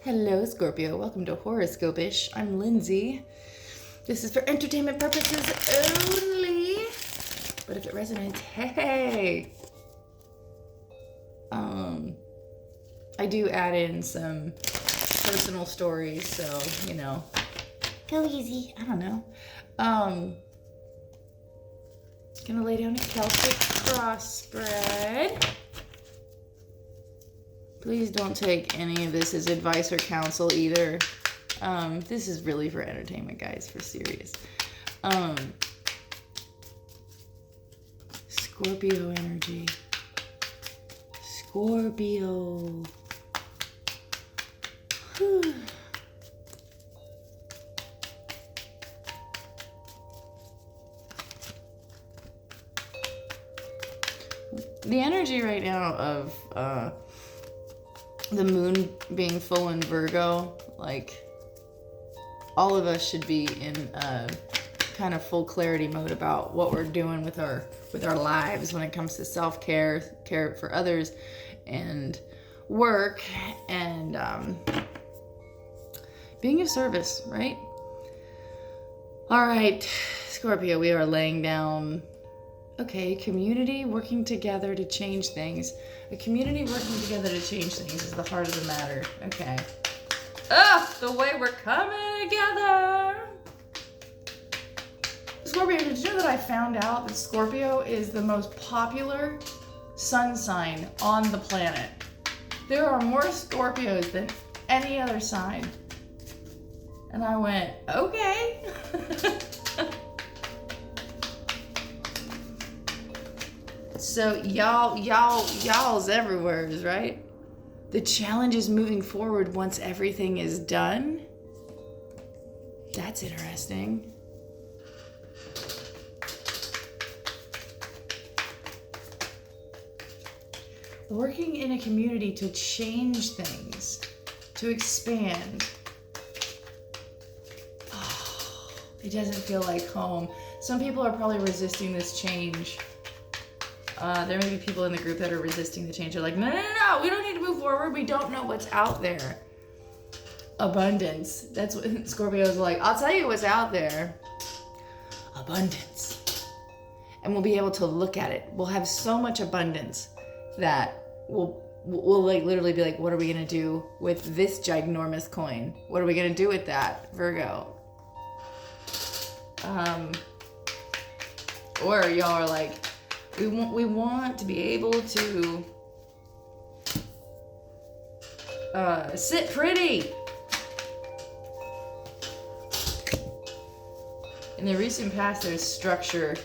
Hello, Scorpio. Welcome to Horoscope-ish. I'm Lindsay. This is for entertainment purposes only. But if it resonates, hey! I do add in some personal stories, so, you know, go easy. I don't know. Gonna lay down a Celtic cross spread. Please don't take any of this as advice or counsel either. This is really for entertainment, guys, for serious. Scorpio energy. Scorpio. Whew. The energy right now of the moon being full in Virgo, like all of us should be in a kind of full clarity mode about what we're doing with our lives when it comes to self-care, care for others, and work, and being of service, right? All right, Scorpio, we are laying down, okay, community working together to change things. A community working together to change things is the heart of the matter. Okay. The way we're coming together. Scorpio, did you know that I found out that Scorpio is the most popular sun sign on the planet? There are more Scorpios than any other sign. And I went, okay. So y'all's everywhere, right? The challenge is moving forward once everything is done. That's interesting. Working in a community to change things, to expand. Oh, it doesn't feel like home. Some people are probably resisting this change. There may be people in the group that are resisting the change. They're like, no, we don't need to move forward. We don't know what's out there. Abundance. That's what Scorpios are like. I'll tell you what's out there. Abundance. And we'll be able to look at it. We'll have so much abundance that we'll like literally be like, what are we going to do with this ginormous coin? What are we going to do with that, Virgo? Or y'all are like, we want to be able to sit pretty. In the recent past, there's structure.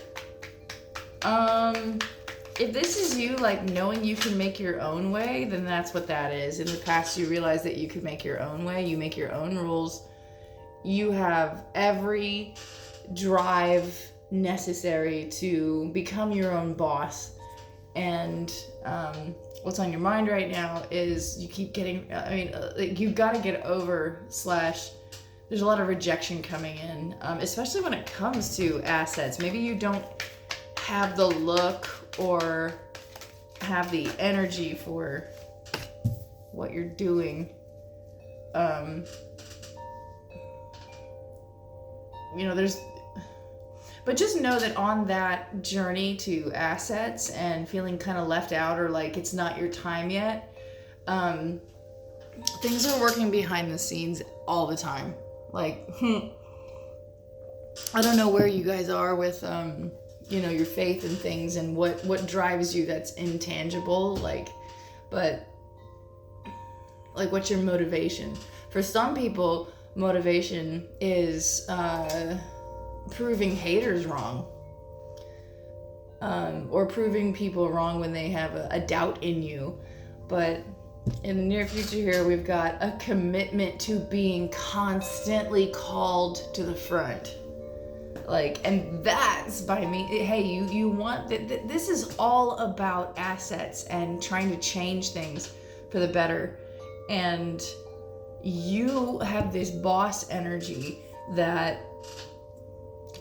If this is you, like, knowing you can make your own way, then that's what that is. In the past, you realize that you could make your own way. You make your own rules. You have every drive necessary to become your own boss. And what's on your mind right now is you keep getting, you've got to get over / there's a lot of rejection coming in, especially when it comes to assets. Maybe you don't have the look or have the energy for what you're doing. But just know that on that journey to assets and feeling kind of left out or like it's not your time yet, things are working behind the scenes all the time. Like, I don't know where you guys are with, your faith and things and what drives you that's intangible, but what's your motivation? For some people, motivation is proving haters wrong, or proving people wrong when they have a doubt in you. But in the near future here, we've got a commitment to being constantly called to the front. And that's by me. Hey, you want this is all about assets and trying to change things for the better. And you have this boss energy that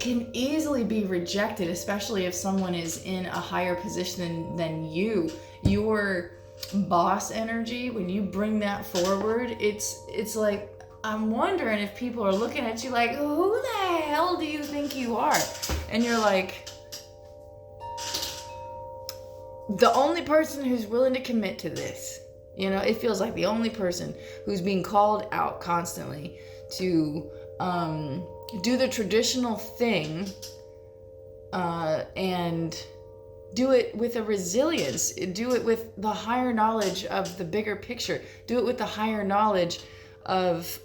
can easily be rejected, especially if someone is in a higher position than you. You're boss energy, when you bring that forward, it's like, I'm wondering if people are looking at you like, who the hell do you think you are? And you're like, the only person who's willing to commit to this. You know, it feels like the only person who's being called out constantly to do the traditional thing and do it with a resilience, do it with the higher knowledge of the bigger picture, do it with the higher knowledge of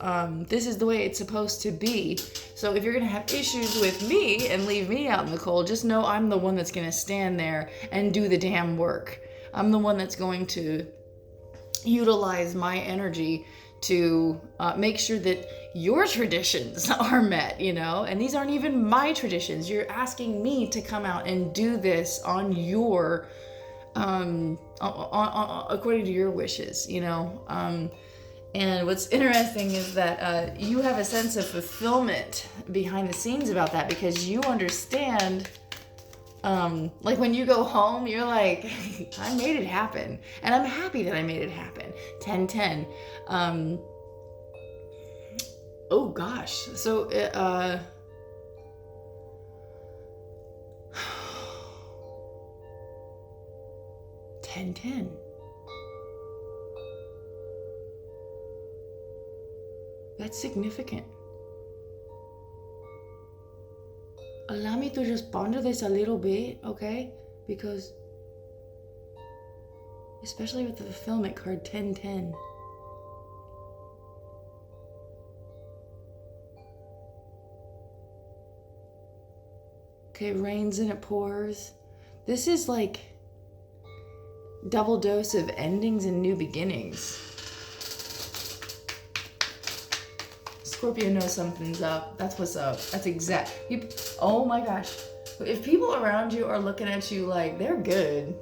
this is the way it's supposed to be. So if you're going to have issues with me and leave me out in the cold, just know I'm the one that's going to stand there and do the damn work. I'm the one that's going to utilize my energy to make sure that your traditions are met, you know? And these aren't even my traditions. You're asking me to come out and do this on your, according to your wishes, you know? And what's interesting is that you have a sense of fulfillment behind the scenes about that, because you understand, like when you go home, you're like, I made it happen. And I'm happy that I made it happen. 10-10. Oh gosh. So, 10-10. That's significant. Allow me to just ponder this a little bit, okay? Because, especially with the fulfillment card 10-10. Okay, it rains and it pours. This is like double dose of endings and new beginnings. Scorpio knows something's up. That's what's up. That's exact. Oh my gosh. If people around you are looking at you like they're good,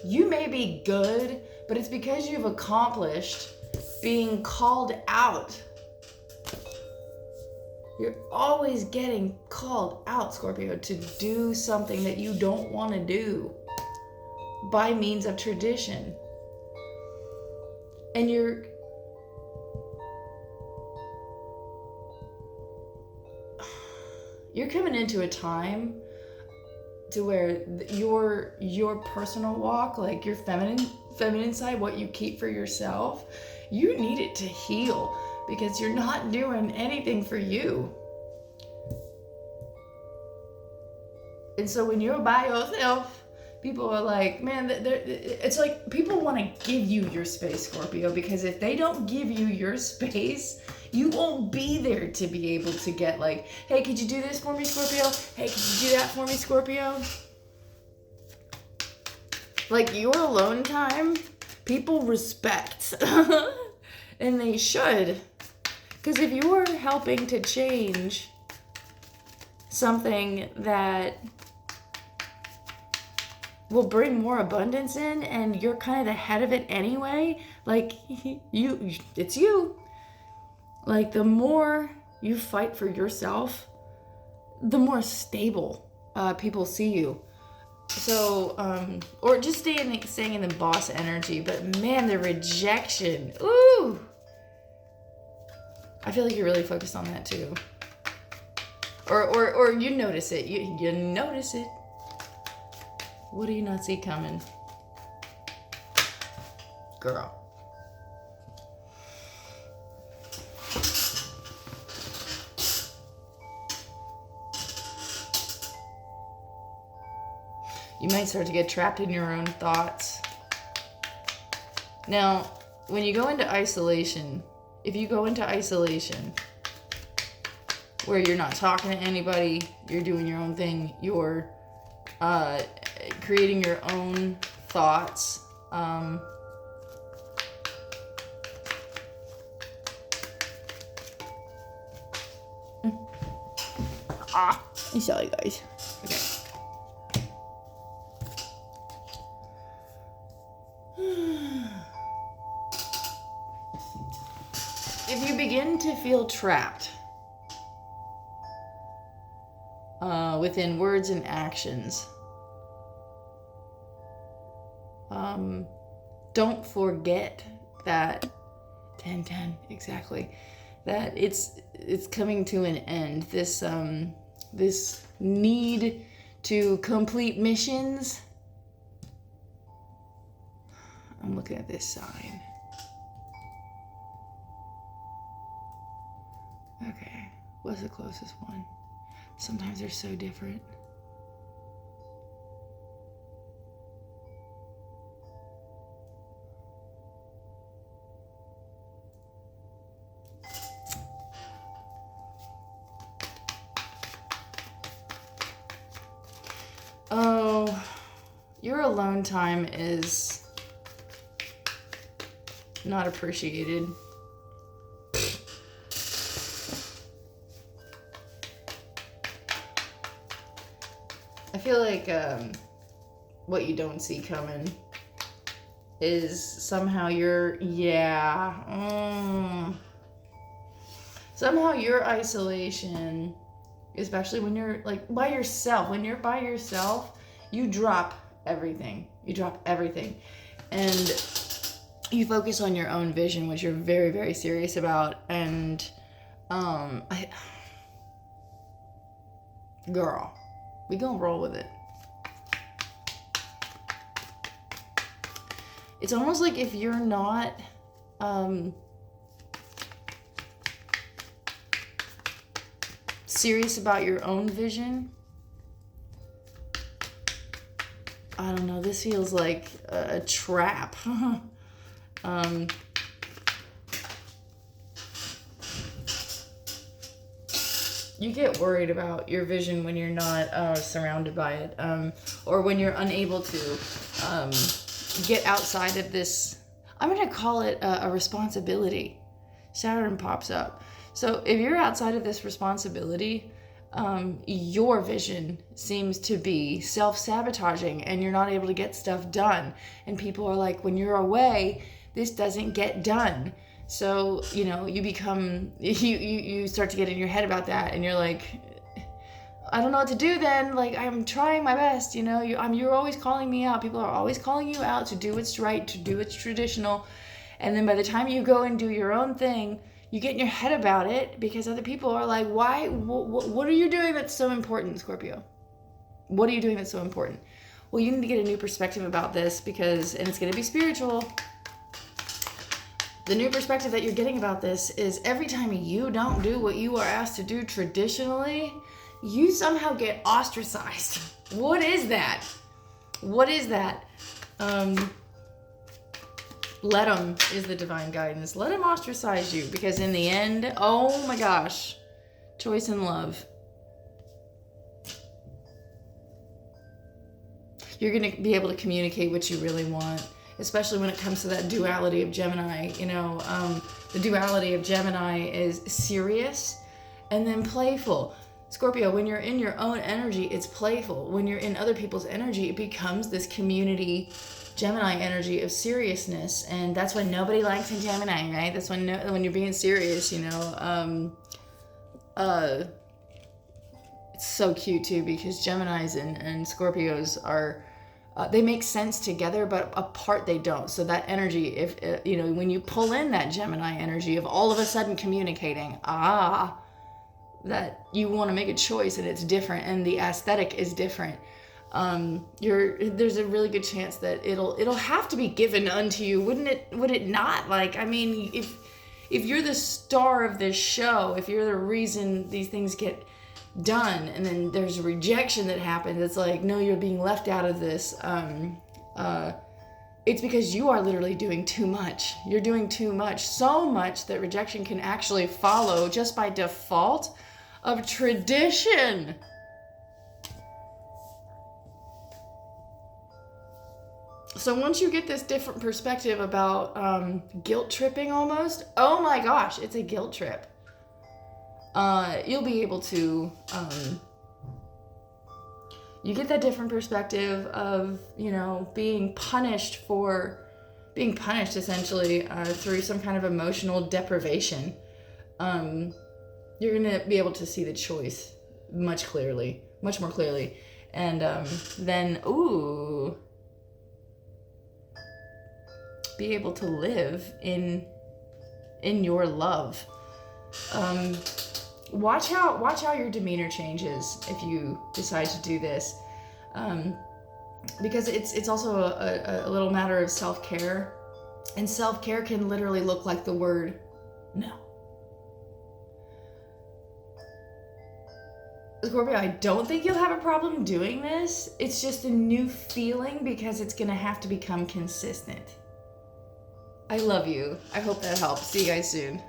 you may be good, but it's because you've accomplished being called out. You're always getting called out, Scorpio, to do something that you don't want to do by means of tradition. And you're coming into a time to where your personal walk, like your feminine side, what you keep for yourself, you need it to heal, because you're not doing anything for you. And so when you're by yourself, people are like, man, it's like people want to give you your space, Scorpio, because if they don't give you your space, you won't be there to be able to get like, hey, could you do this for me, Scorpio? Hey, could you do that for me, Scorpio? Like your alone time, people respect. And they should. Because if you're helping to change something that will bring more abundance in, and you're kind of the head of it anyway, like it's you. Like the more you fight for yourself, the more stable people see you. So, or just staying in the boss energy, but man, the rejection, ooh. I feel like you're really focused on that too. Or you notice it. You notice it. What do you not see coming? Girl. You might start to get trapped in your own thoughts. Now, when you go into isolation, if you go into isolation where you're not talking to anybody, you're doing your own thing, you're creating your own thoughts, I'm sorry, guys. Okay. If you begin to feel trapped within words and actions, don't forget that 10-10, exactly, that it's coming to an end. This need to complete missions. I'm looking at this sign. Okay, what's the closest one? Sometimes they're so different. Oh, your alone time is not appreciated. I feel like what you don't see coming is somehow somehow your isolation, especially when you're like by yourself. When you're by yourself, you drop everything. And you focus on your own vision, which you're very, very serious about. And girl, we gonna roll with it. It's almost like if you're not serious about your own vision, I don't know, this feels like a trap. You get worried about your vision when you're not surrounded by it, or when you're unable to get outside of this. I'm going to call it a responsibility. Saturn pops up. So if you're outside of this responsibility, your vision seems to be self-sabotaging and you're not able to get stuff done. And people are like, when you're away, this doesn't get done. So, you know, you become, you start to get in your head about that, and you're like, I don't know what to do then. Like, I'm trying my best, you know, you're always calling me out. People are always calling you out to do what's right, to do what's traditional. And then by the time you go and do your own thing, you get in your head about it because other people are like, why, what are you doing that's so important, Scorpio? What are you doing that's so important? Well, you need to get a new perspective about this because, and it's going to be spiritual. The new perspective that you're getting about this is every time you don't do what you are asked to do traditionally, you somehow get ostracized. What is that? What is that? Let them is the divine guidance. Let them ostracize you, because in the end, oh my gosh, choice and love. You're going to be able to communicate what you really want, especially when it comes to that duality of Gemini. You know, the duality of Gemini is serious and then playful. Scorpio, when you're in your own energy, it's playful. When you're in other people's energy, it becomes this community Gemini energy of seriousness. And that's when nobody likes a Gemini, right? That's when when you're being serious, you know. It's so cute too, because Geminis and Scorpios are, they make sense together, but apart they don't. So that energy, if you know, when you pull in that Gemini energy of all of a sudden communicating, that you want to make a choice and it's different and the aesthetic is different, there's a really good chance that it'll have to be given unto you, wouldn't it? Would it not? Like, I mean, if you're the star of this show, if you're the reason these things get done, and then there's a rejection that happens, it's like, no, you're being left out of this. It's because you are literally doing too much. You're doing too much, so much that rejection can actually follow just by default of tradition. So once you get this different perspective about guilt tripping almost, oh my gosh, it's a guilt trip. You'll be able to, you get that different perspective of, you know, being punished essentially through some kind of emotional deprivation. You're going to be able to see the choice much more clearly. And then, ooh, be able to live in your love. Watch how your demeanor changes if you decide to do this, because it's also a little matter of self-care, and self-care can literally look like the word no. Scorpio, I don't think you'll have a problem doing this. It's just a new feeling because it's gonna have to become consistent. I love you. I hope that helps. See you guys soon.